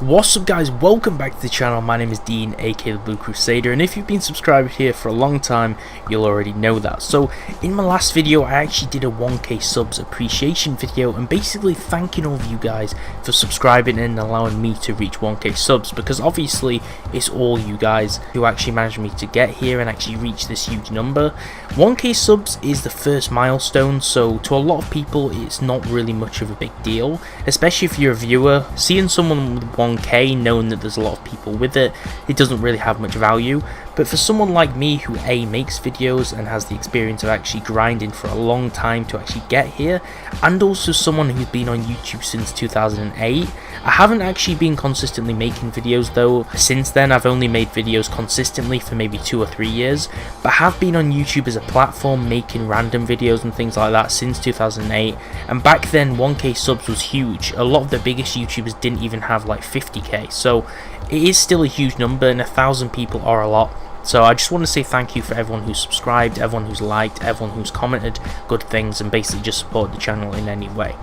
What's up guys, welcome back to the channel. My name is Dean, aka the Blue Crusader, and if you've been subscribed here for a long time, you'll already know that. So in my last video I actually did a 1k subs appreciation video and basically thanking all of you guys for subscribing and allowing me to reach 1k subs, because obviously it's all you guys who actually managed me to get here and actually reach this huge number. 1k subs is the first milestone, so to a lot of people it's not really much of a big deal, especially if you're a viewer. Seeing someone with 1k, knowing that there's a lot of people with it, it doesn't really have much value. But for someone like me who makes videos and has the experience of actually grinding for a long time to actually get here, and also someone who's been on YouTube since 2008, I haven't actually been consistently making videos though. Since then I've only made videos consistently for maybe 2 or 3 years, but have been on YouTube as a platform making random videos and things like that since 2008, and back then 1k subs was huge. A lot of the biggest YouTubers didn't even have like 50k, so it is still a huge number, and 1,000 people are a lot. So I just want to say thank you for everyone who's subscribed, everyone who's liked, everyone who's commented good things and basically just support the channel in any way.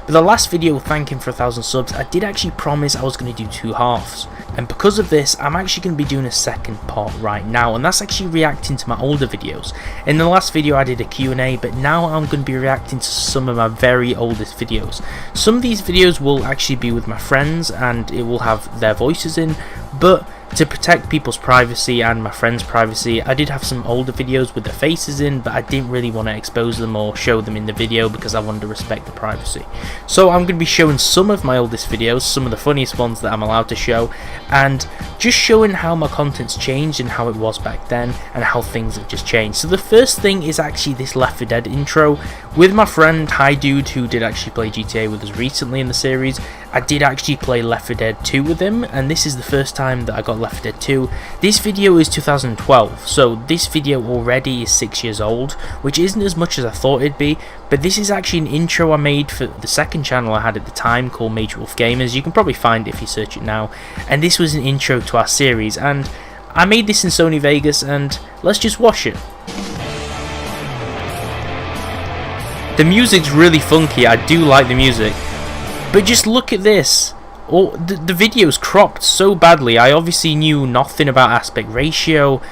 But the last video thanking for 1,000 subs, I did actually promise I was going to do 2 halves, and because of this I'm actually going to be doing a second part right now, and that's actually reacting to my older videos. In the last video I did a Q&A, but now I'm going to be reacting to some of my very oldest videos. Some of these videos will actually be with my friends and it will have their voices in, but to protect people's privacy and my friends' privacy, I did have some older videos with their faces in, but I didn't really want to expose them or show them in the video because I wanted to respect the privacy. So I'm going to be showing some of my oldest videos, some of the funniest ones that I'm allowed to show, and just showing how my content's changed and how it was back then and how things have just changed. So the first thing is actually this Left 4 Dead intro with my friend Hi Dude, who did actually play GTA with us recently in the series. I did actually play Left 4 Dead 2 with him, and this is the first time that I got Left 4 Dead 2. This video is 2012, so this video already is 6 years old, which isn't as much as I thought it'd be, but this is actually an intro I made for the second channel I had at the time called Major Wolf Gamers. You can probably find it if you search it now, and this was an intro to our series, and I made this in Sony Vegas, and let's just watch it. The music's really funky, I do like the music. But just look at this. Oh, the video's cropped so badly. I obviously knew nothing about aspect ratio.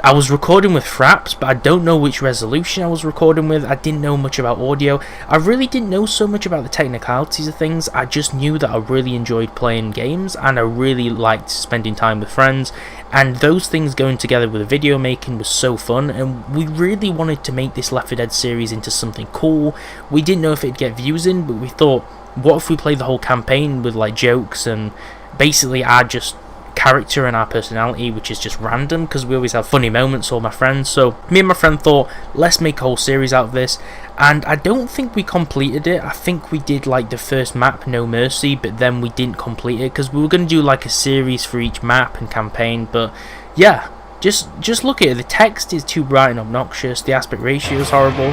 I was recording with fraps, but I don't know which resolution I was recording with. I didn't know much about audio. I really didn't know so much about the technicalities of things. I just knew that I really enjoyed playing games and I really liked spending time with friends. And those things going together with the video making was so fun, and we really wanted to make this Left 4 Dead series into something cool. We didn't know if it'd get views in, but we thought, what if we play the whole campaign with like jokes and basically our just character and our personality, which is just random because we always have funny moments, all my friends. So me and my friend thought, let's make a whole series out of this, and I don't think we completed it. I think we did like the first map, No Mercy, but then we didn't complete it because we were going to do like a series for each map and campaign. But yeah, just look at it. The text is too bright and obnoxious, the aspect ratio is horrible,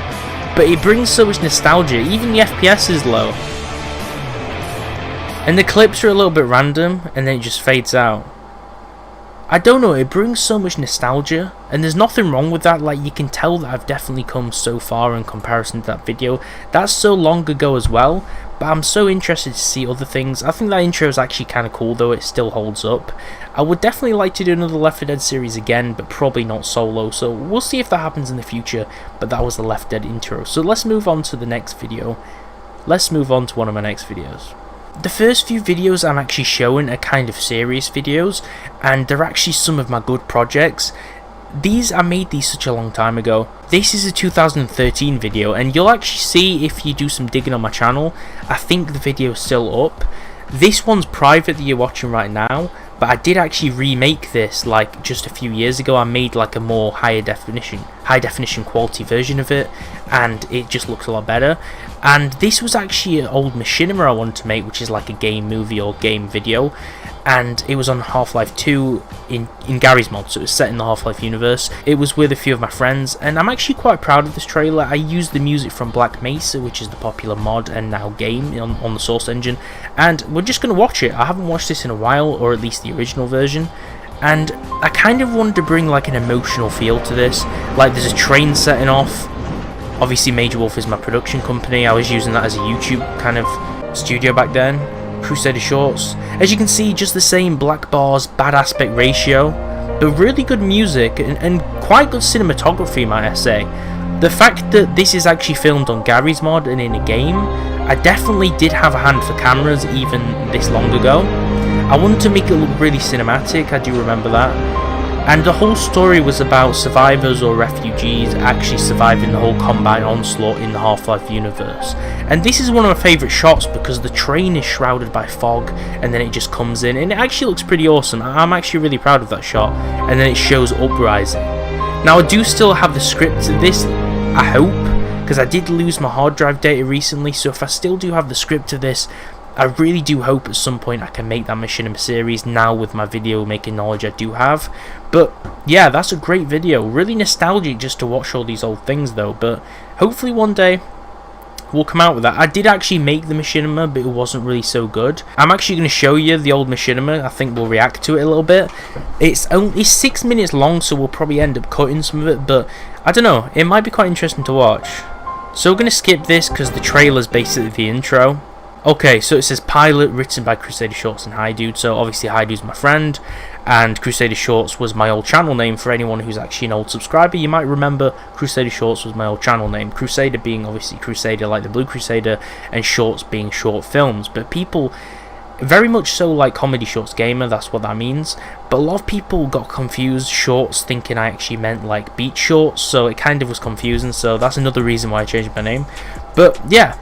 but it brings so much nostalgia. Even the FPS is low. And the clips are a little bit random, and then it just fades out. I don't know, it brings so much nostalgia, and there's nothing wrong with that. Like, you can tell that I've definitely come so far in comparison to that video. That's so long ago as well, but I'm so interested to see other things. I think that intro is actually kind of cool though, it still holds up. I would definitely like to do another Left 4 Dead series again, but probably not solo, so we'll see if that happens in the future. But that was the Left 4 Dead intro, so let's move on to the next video. Let's move on to one of my next videos. The first few videos I'm actually showing are kind of serious videos, and they're actually some of my good projects. I made these such a long time ago. This is a 2013 video, and you'll actually see if you do some digging on my channel, I think the video is still up. This one's private that you're watching right now, but I did actually remake this like just a few years ago. I made like a more high definition quality version of it, and it just looks a lot better. And this was actually an old machinima I wanted to make, which is like a game movie or game video, and it was on Half-Life 2 in Gary's mod, so it was set in the Half-Life universe. It was with a few of my friends, and I'm actually quite proud of this trailer. I used the music from Black Mesa, which is the popular mod and now game on the Source engine, and we're just going to watch it. I haven't watched this in a while, or at least the original version, and I kind of wanted to bring like an emotional feel to this. Like, there's a train setting off. Obviously Major Wolf is my production company. I was using that as a YouTube kind of studio back then. Crusader shorts. As you can see, just the same black bars, bad aspect ratio, but really good music and quite good cinematography, might I say. The fact that this is actually filmed on Gary's mod and in a game, I definitely did have a hand for cameras even this long ago. I wanted to make it look really cinematic, I do remember that. And the whole story was about survivors or refugees actually surviving the whole Combine onslaught in the Half-Life universe. And this is one of my favourite shots because the train is shrouded by fog and then it just comes in and it actually looks pretty awesome. I'm actually really proud of that shot. And then it shows Uprising. Now I do still have the script of this, I hope, because I did lose my hard drive data recently, so if I still do have the script of this, I really do hope at some point I can make that Machinima series now with my video making knowledge I do have. But yeah, that's a great video. Really nostalgic just to watch all these old things though, but hopefully one day we'll come out with that. I did actually make the Machinima, but it wasn't really so good. I'm actually going to show you the old Machinima. I think we'll react to it a little bit. It's only 6 minutes long, so we'll probably end up cutting some of it, but I don't know, it might be quite interesting to watch. So we're going to skip this because the trailer's basically the intro. Okay, so it says pilot written by Crusader Shorts and Hi Dude. So obviously Hi Dude's my friend, and Crusader Shorts was my old channel name. For anyone who's actually an old subscriber, you might remember Crusader Shorts was my old channel name. Crusader being obviously Crusader like the Blue Crusader, and Shorts being short films. But people very much so like Comedy Shorts Gamer, that's what that means. But a lot of people got confused, Shorts, thinking I actually meant like beach shorts, so it kind of was confusing. So that's another reason why I changed my name. But yeah.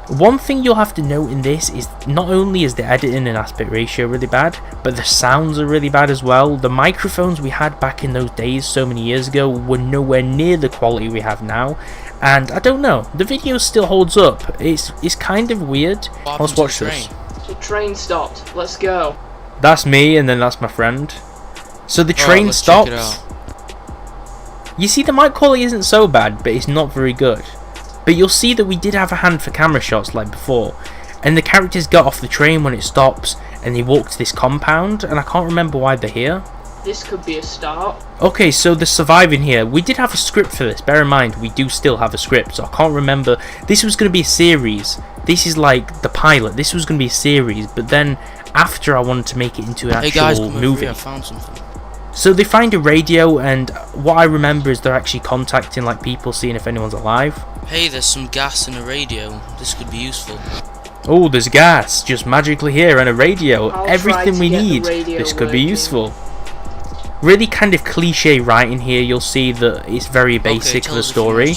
One thing you'll have to note in this is not only is the editing and aspect ratio really bad, but the sounds are really bad as well. The microphones we had back in those days so many years ago were nowhere near the quality we have now. And I don't know, the video still holds up. It's kind of weird. Let's watch this. The train stopped. Let's go. That's me, and then that's my friend. So the train stops. You see, the mic quality isn't so bad, but it's not very good. But you'll see that we did have a hand for camera shots like before, and the characters got off the train when it stops and they walk to this compound, and I can't remember why they're here. This could be a start. Okay, so they're surviving here. We did have a script for this, bear in mind we do still have a script, so I can't remember. This was going to be a series. This is like the pilot. This was going to be a series, but then after I wanted to make it into an actual movie. I found something. So they find a radio, and what I remember is they're actually contacting like people, seeing if anyone's alive. Hey, there's some gas in a radio. This could be useful. Oh, there's gas just magically here and a radio. Everything we need. This could be useful. Really kind of cliche writing here. You'll see that it's very basic to the story.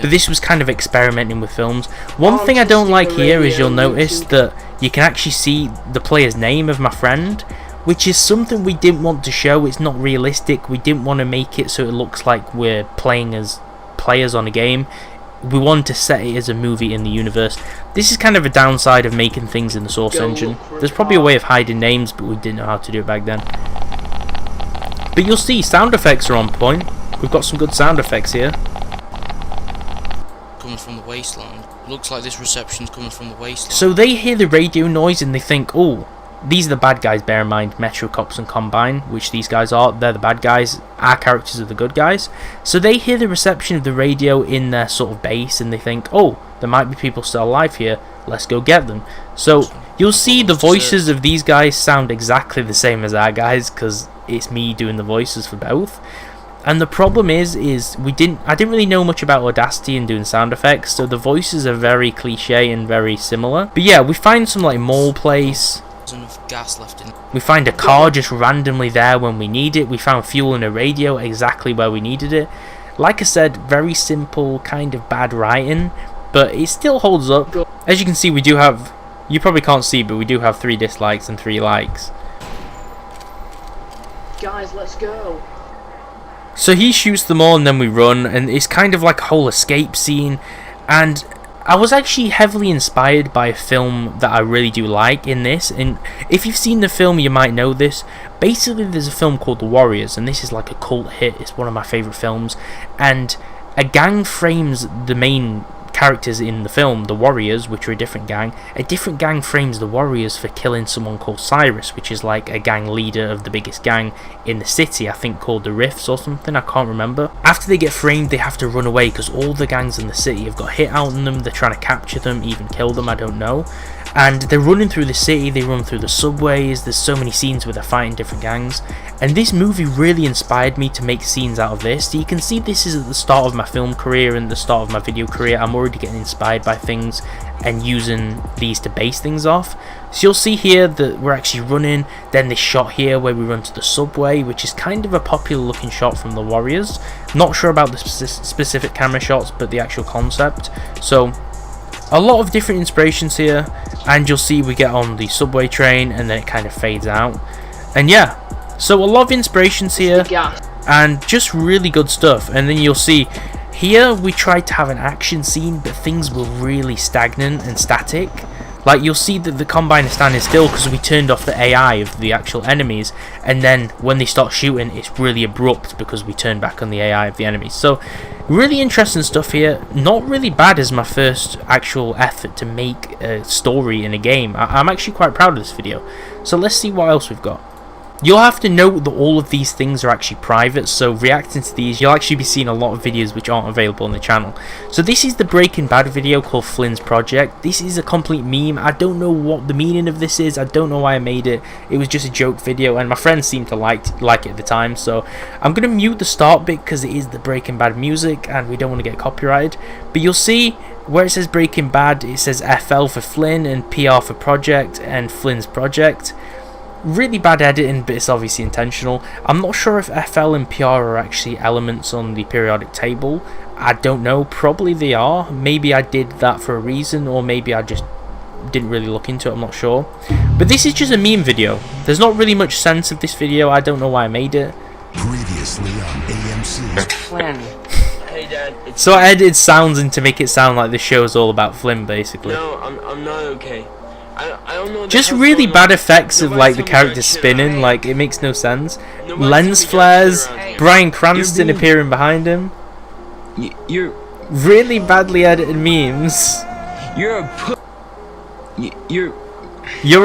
But this was kind of experimenting with films. One thing I don't like here is you'll notice that you can actually see the player's name of my friend, which is something we didn't want to show. It's not realistic. We didn't want to make it so it looks like we're playing as players on a game. We wanted to set it as a movie in the universe. This is kind of a downside of making things in the source engine. There's probably a way of hiding names, but we didn't know how to do it back then. But you'll see, sound effects are on point. We've got some good sound effects here. Coming from the wasteland. Looks like this reception's coming from the wasteland. So they hear the radio noise and they think, oh, these are the bad guys, bear in mind, Metro Cops and Combine, which these guys are, they're the bad guys, our characters are the good guys. So they hear the reception of the radio in their sort of base and they think, oh, there might be people still alive here, let's go get them. So you'll see the voices of these guys sound exactly the same as our guys, because it's me doing the voices for both. And the problem is I didn't really know much about Audacity and doing sound effects, so the voices are very cliche and very similar. But yeah, we find some like mall place. Enough gas left in. We find a car just randomly there when we need it. We found fuel in a radio exactly where we needed it. Like I said, very simple, kind of bad writing, but it still holds up. As you can see, we do have, you probably can't see, but we do have 3 dislikes and 3 likes. Guys, let's go. So he shoots them all and then we run, and it's kind of like a whole escape scene. And I was actually heavily inspired by a film that I really do like in this, and if you've seen the film you might know this. Basically there's a film called The Warriors, and this is like a cult hit. It's one of my favourite films, and a gang frames the main characters in the film, the Warriors, which are a different gang frames the Warriors for killing someone called Cyrus, which is like a gang leader of the biggest gang in the city, I think called the Rifts or something, I can't remember. After they get framed, they have to run away because all the gangs in the city have got hit out on them. They're trying to capture them, even kill them, I don't know. And they're running through the city, they run through the subways, there's so many scenes where they're fighting different gangs. And this movie really inspired me to make scenes out of this. So you can see this is at the start of my film career and the start of my video career. I'm already getting inspired by things and using these to base things off. So you'll see here that we're actually running, then this shot here where we run to the subway, which is kind of a popular looking shot from the Warriors. Not sure about the specific camera shots, but the actual concept. So a lot of different inspirations here, and you'll see we get on the subway train and then it kind of fades out. And yeah, so a lot of inspirations here and just really good stuff. And then you'll see here we tried to have an action scene, but things were really stagnant and static. Like you'll see that the Combine is standing still because we turned off the AI of the actual enemies, and then when they start shooting it's really abrupt because we turned back on the AI of the enemies. So really interesting stuff here. Not really bad as my first actual effort to make a story in a game. I'm actually quite proud of this video. So let's see what else we've got. You'll have to note that all of these things are actually private, so reacting to these you'll actually be seeing a lot of videos which aren't available on the channel. So this is the Breaking Bad video called Flynn's Project. This is a complete meme. I don't know what the meaning of this is, I don't know why I made it. It was just a joke video and my friends seemed to like it at the time, so I'm going to mute the start bit because it is the Breaking Bad music and we don't want to get copyrighted. But you'll see where it says Breaking Bad, it says FL for Flynn and PR for Project and Flynn's Project. Really bad editing, but it's obviously intentional. I'm not sure if FL and PR are actually elements on the periodic table. I don't know, probably they are. Maybe I did that for a reason, or maybe I just didn't really look into it, I'm not sure. But this is just a meme video. There's not really much sense of this video, I don't know why I made it. Previously on AMC. Flynn. Hey Dad. So I edited sounds in to make it sound like the show's all about Flynn, basically. No, I'm not okay. I don't know. Just really bad effects of like the character spinning, like it makes no sense. Lens flares, Bryan Cranston appearing behind him. You're really badly edited memes. You're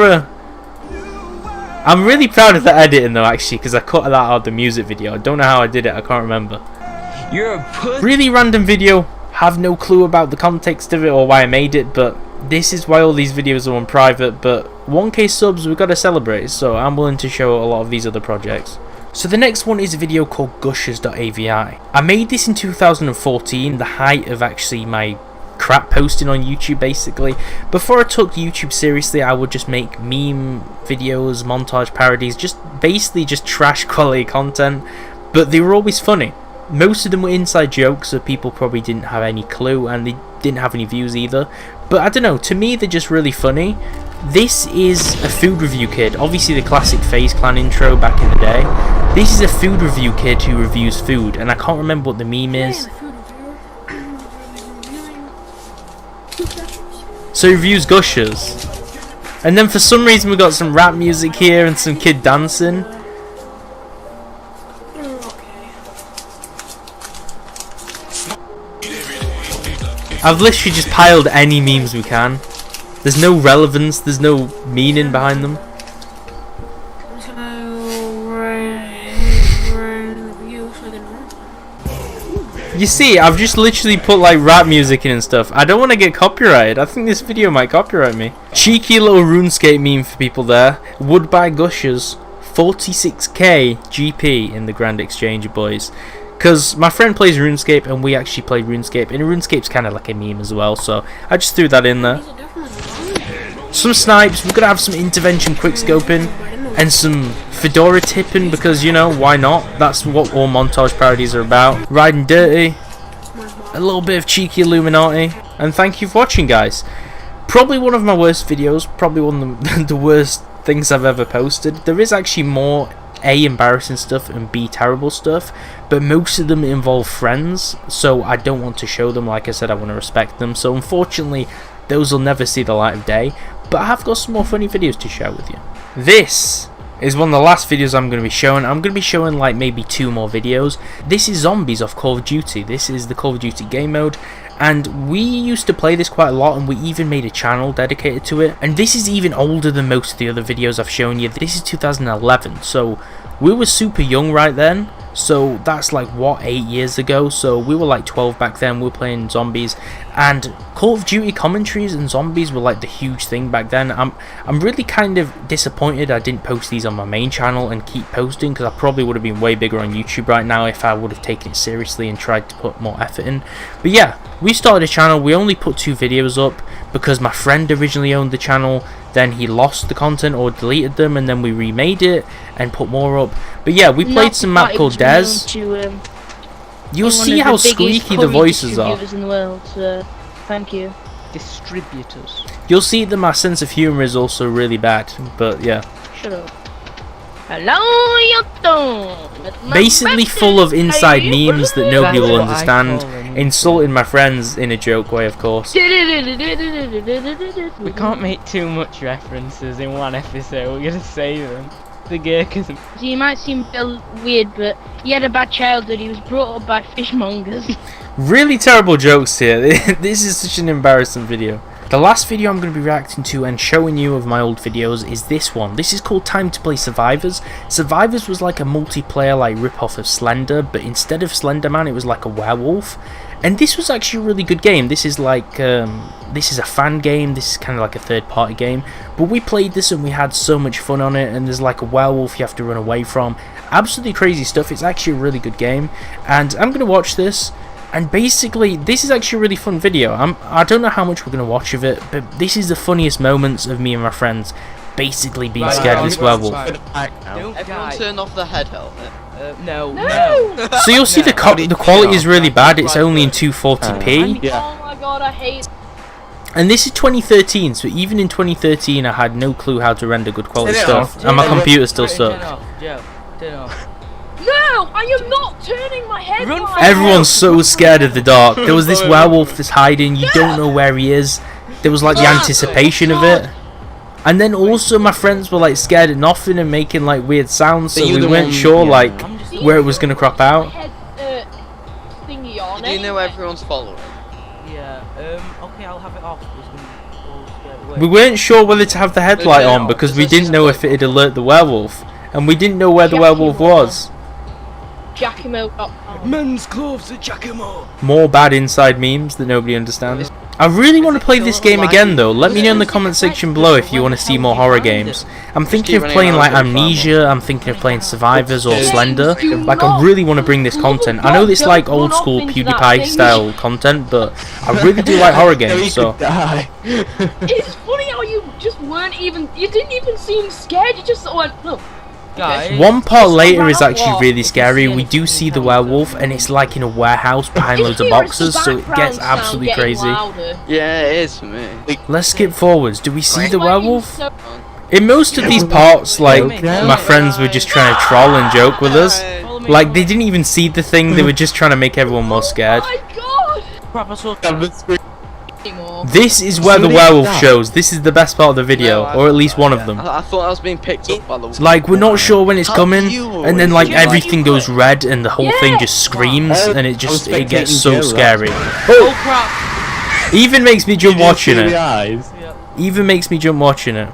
a. I'm really proud of the editing though, actually, because I cut that out of the music video. I don't know how I did it. I can't remember. You're a really random video. Have no clue about the context of it or why I made it, but this is why all these videos are on private. But 1k subs we've got to celebrate, so I'm willing to show a lot of these other projects. So the next one is a video called Gushers.avi. I made this in 2014, the height of actually my crap posting on YouTube basically. Before I took YouTube seriously, I would just make meme videos, montage parodies, just basically just trash quality content, but they were always funny. Most of them were inside jokes, so people probably didn't have any clue and they didn't have any views either. But I don't know, to me they're just really funny. This is a food review kid, obviously the classic FaZe Clan intro back in the day. This is a food review kid who reviews food, and I can't remember what the meme is. So he reviews Gushers. And then for some reason we got some rap music here and some kid dancing. I've literally just piled any memes we can. There's no relevance, there's no meaning behind them. You see, I've just literally put like rap music in and stuff. I don't want to get copyrighted. I think this video might copyright me. Cheeky little RuneScape meme for people there. Would buy Gushers. 46k GP in the Grand Exchange, boys. Because my friend plays RuneScape and we actually play RuneScape, and RuneScape's kind of like a meme as well, so I just threw that in there. Some snipes, we're going to have some intervention quickscoping and some fedora tipping because, you know, why not? That's what all montage parodies are about. Riding dirty, a little bit of cheeky Illuminati, and thank you for watching, guys. Probably one of my worst videos, probably one of the worst things I've ever posted. There is actually more A, embarrassing stuff, and B, terrible stuff, but most of them involve friends, so I don't want to show them. Like I said, I want to respect them, so unfortunately those will never see the light of day, but I have got some more funny videos to share with you. This is one of the last videos I'm going to be showing. I'm going to be showing like maybe 2 more videos. This is Zombies off Call of Duty. This is the Call of Duty game mode. And we used to play this quite a lot, and we even made a channel dedicated to it. And this is even older than most of the other videos I've shown you. This is 2011, so we were super young right then. So that's like, what, 8 years ago? So we were like 12 back then. We were playing Zombies, and Call of Duty commentaries and Zombies were like the huge thing back then. I'm really kind of disappointed I didn't post these on my main channel and keep posting, because I probably would have been way bigger on YouTube right now if I would have taken it seriously and tried to put more effort in. But yeah, we started a channel. We only put 2 videos up because my friend originally owned the channel, then he lost the content or deleted them, and then we remade it and put more up. But yeah, we played some map called Des. You'll see how squeaky the voices are. In the world, so thank you. Distributors. You'll see that my sense of humour is also really bad, but yeah. Shut up. Hello, YouTube. Basically full of inside memes that nobody will That's what I understand. call them. Insulting my friends in a joke way, of course. We can't make too much references in one episode. We're gonna save them. The Gurkhas. So you might seem a bit weird, but he had a bad childhood. He was brought up by fishmongers. Really terrible jokes here. This is such an embarrassing video. The last video I'm going to be reacting to and showing you of my old videos is this one. This is called Time to Play Survivors. Survivors was like a multiplayer like rip-off of Slender, but instead of Slender Man it was like a werewolf. And this was actually a really good game. This is like, this is a fan game, this is kind of like a third-party game. But we played this and we had so much fun on it, and there's like a werewolf you have to run away from. Absolutely crazy stuff. It's actually a really good game. And I'm going to watch this. And basically, this is actually a really fun video. I don't know how much we're going to watch of it, but this is the funniest moments of me and my friends basically being scared of this werewolf. Everyone turn off the head helmet. No. So you'll see the quality is really bad. It's only in 240p. Oh my god, I hate. And this is 2013, so even in 2013 I had no clue how to render good quality stuff. And my computer still sucked. Turn off. No, I am not turning my head. Everyone's so scared of the dark. There was this werewolf that's hiding. You don't know where he is. There was like the anticipation of it. And then also my friends were like scared at nothing and making like weird sounds, so we weren't sure like where it was going to crop out. Do you know everyone's following? Yeah. Okay, I'll have it off. We weren't sure whether to have the headlight on because we didn't know if it'd alert the werewolf. And we didn't know where the werewolf was. Jackimo.com. Men's clothes at Giacomo. More bad inside memes that nobody understands. I really want to play this game again though. Let me know in the comment section below if you want to see more horror games. I'm thinking of playing like Amnesia, I'm thinking of playing Survivors or Slender. Like I really want to bring this content. I know this like old school PewDiePie style content, but I really do like horror games, so. It's funny how you just weren't even, you didn't even seem scared, you just sort of went, look. Guys, one part later is actually really scary. We do see the werewolf and it's like in a warehouse behind loads of boxes, so it gets absolutely crazy. Yeah, it is for me. Let's skip forwards. Do we see the werewolf? In most of these parts, like, my friends were just trying to troll and joke with us. Like, they didn't even see the thing, they were just trying to make everyone more scared. Oh my god! This is where the werewolf shows. This is the best part of the video, or at least one of them. I thought I was being picked up by the. Like, we're not sure when it's coming, and then like everything goes red and the whole thing just screams, and it gets so scary. oh crap! Even makes me jump watching it. Even makes me jump watching it.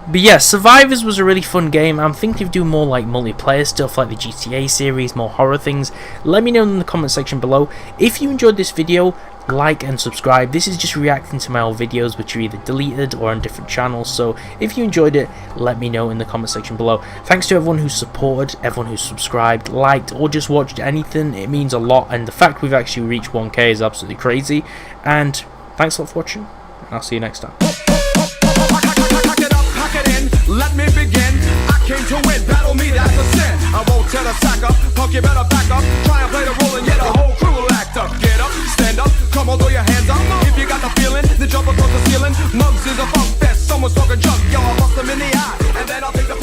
But yeah, Survivors was a really fun game. I'm thinking of doing more like multiplayer stuff like the GTA series, more horror things. Let me know in the comment section below. If you enjoyed this video, like and subscribe. This is just reacting to my old videos which are either deleted or on different channels, so if you enjoyed it, let me know in the comment section below. Thanks to everyone who's supported, everyone who's subscribed, liked, or just watched anything. It means a lot, and the fact we've actually reached 1k is absolutely crazy. And thanks a lot for watching, and I'll see you next time. Let me begin. I came to win. Battle me, that's a sin. I won't tell a sack up. Punk, you better back up. Try and play the role and yet a whole crew will act up. Get up, stand up. Come on, throw your hands up. If you got the feeling, then jump across the ceiling. Mugs is a funk fest. Someone's talking junk. Yo, I'll bust them in the eye. And then I'll take the